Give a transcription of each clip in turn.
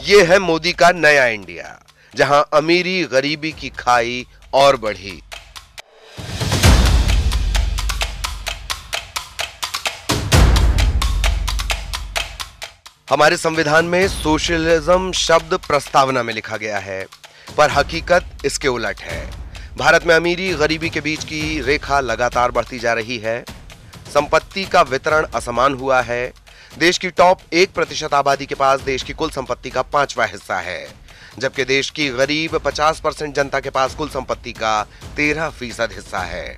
ये है मोदी का नया इंडिया, जहां अमीरी गरीबी की खाई और बढ़ी। हमारे संविधान में सोशलिज्म शब्द प्रस्तावना में लिखा गया है, पर हकीकत इसके उलट है। भारत में अमीरी गरीबी के बीच की रेखा लगातार बढ़ती जा रही है। संपत्ति का वितरण असमान हुआ है। देश की टॉप 1% आबादी के पास देश की कुल संपत्ति का 5वां हिस्सा है, जबकि देश की गरीब 50% जनता के पास कुल संपत्ति का 13% हिस्सा है।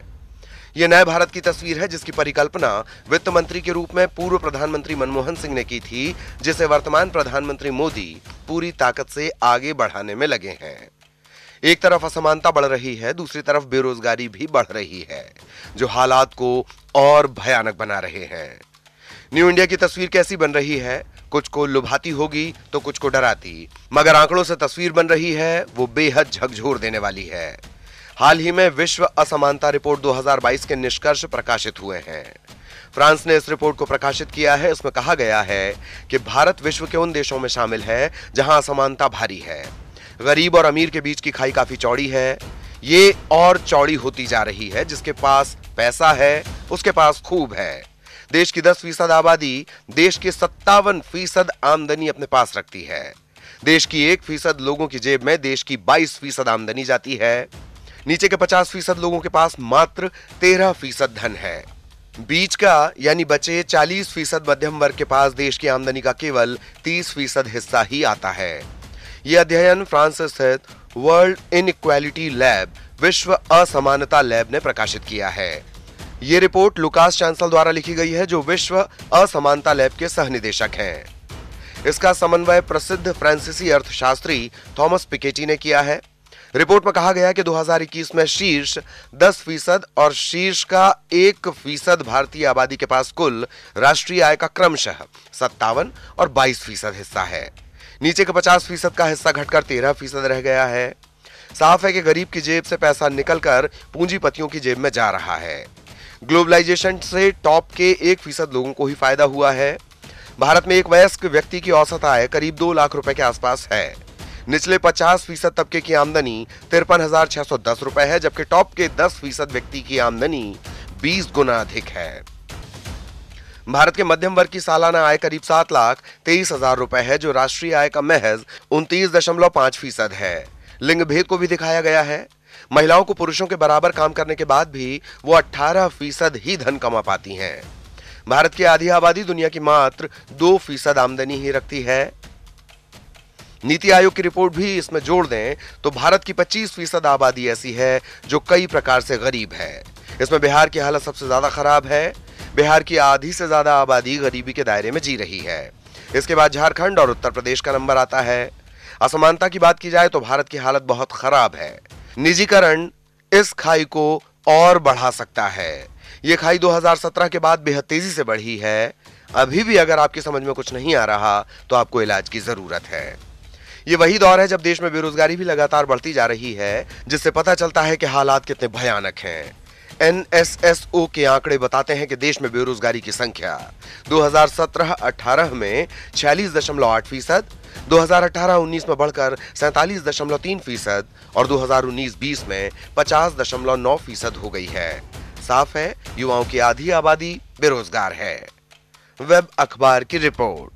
यह नए भारत की तस्वीर है, जिसकी परिकल्पना वित्त मंत्री के रूप में पूर्व प्रधानमंत्री मनमोहन सिंह ने की थी, जिसे वर्तमान प्रधानमंत्री मोदी पूरी ताकत से आगे बढ़ाने में लगे हैं। एक तरफ असमानता बढ़ रही है, दूसरी तरफ बेरोजगारी भी बढ़ रही है, जो हालात को और भयानक बना रहे हैं। न्यू इंडिया की तस्वीर कैसी बन रही है? कुछ को लुभाती होगी तो कुछ को डराती, मगर आंकड़ों से तस्वीर बन रही है वो बेहद झकझोर देने वाली है। हाल ही में विश्व असमानता रिपोर्ट 2022 के निष्कर्ष प्रकाशित हुए हैं। फ्रांस ने इस रिपोर्ट को प्रकाशित किया है। इसमें कहा गया है कि भारत विश्व के उन देशों में शामिल है जहां असमानता भारी है। गरीब और अमीर के बीच की खाई काफी चौड़ी है। ये और चौड़ी होती जा रही है। जिसके पास पैसा है उसके पास खूब है। देश की 10% आबादी देश के 57% आमदनी अपने पास रखती है। देश की 1% लोगों की जेब में देश की 22% आमदनी जाती है। नीचे के 50% लोगों के पास मात्र 13% धन है। बीच का यानी बचे 40% मध्यम वर्ग के पास देश की आमदनी का केवल 30% हिस्सा ही आता है। यह अध्ययन फ्रांस स्थित वर्ल्ड इनइक्वालिटी लैब, विश्व असमानता लैब ने प्रकाशित किया है। यह रिपोर्ट लुकास चांसल द्वारा लिखी गई है, जो विश्व असमानता लैब के सहनिदेशक हैं। इसका समन्वय प्रसिद्ध फ्रांसीसी अर्थशास्त्री थॉमस पिकेटी ने किया है। रिपोर्ट में कहा गया कि 2021 में शीर्ष 10% और शीर्ष का 1% भारतीय आबादी के पास कुल राष्ट्रीय आय का क्रमशः 57 और 22% हिस्सा है। नीचे के 50% का हिस्सा घटकर 13% रह गया है। साफ है कि गरीब की जेब से पैसा निकलकर पूंजीपतियों की जेब में जा रहा है। ग्लोबलाइजेशन से टॉप के 1% लोगों को ही फायदा हुआ है। भारत में एक वयस्क व्यक्ति की औसत आय करीब 2 लाख रुपए के आसपास है। निचले 50% तबके की आमदनी 53,610 रुपए है, जबकि टॉप के 10% व्यक्ति की आमदनी 20 गुना अधिक है। भारत के मध्यम वर्ग की सालाना आय करीब 7,23,000 रुपए है, जो राष्ट्रीय आय का महज 29.5% है। लिंग भेद को भी दिखाया गया है। महिलाओं को पुरुषों के बराबर काम करने के बाद भी वो 18% ही धन कमा पाती हैं। भारत की आधी आबादी दुनिया की मात्र 2% आमदनी ही रखती है। नीति आयोग की रिपोर्ट भी इसमें जोड़ दें तो भारत की 25% आबादी ऐसी है जो कई प्रकार से गरीब है। इसमें बिहार की हालत सबसे ज्यादा खराब है। बिहार की आधी से ज्यादा आबादी गरीबी के दायरे में जी रही है। इसके बाद झारखंड और उत्तर प्रदेश का नंबर आता है। असमानता की बात की जाए तो भारत की हालत बहुत खराब है। निजीकरण इस खाई को और बढ़ा सकता है। यह खाई 2017 के बाद बेहद तेजी से बढ़ी है। अभी भी अगर आपकी समझ में कुछ नहीं आ रहा तो आपको इलाज की जरूरत है। ये वही दौर है जब देश में बेरोजगारी भी लगातार बढ़ती जा रही है, जिससे पता चलता है कि हालात कितने भयानक हैं। NSSO के आंकड़े बताते हैं कि देश में बेरोजगारी की संख्या 2017-18 में 46.8%, 2018-19 में बढ़कर 47.3% और 2019-20 में 50.9% हो गई है। साफ है, युवाओं की आधी आबादी बेरोजगार है। वेब अखबार की रिपोर्ट।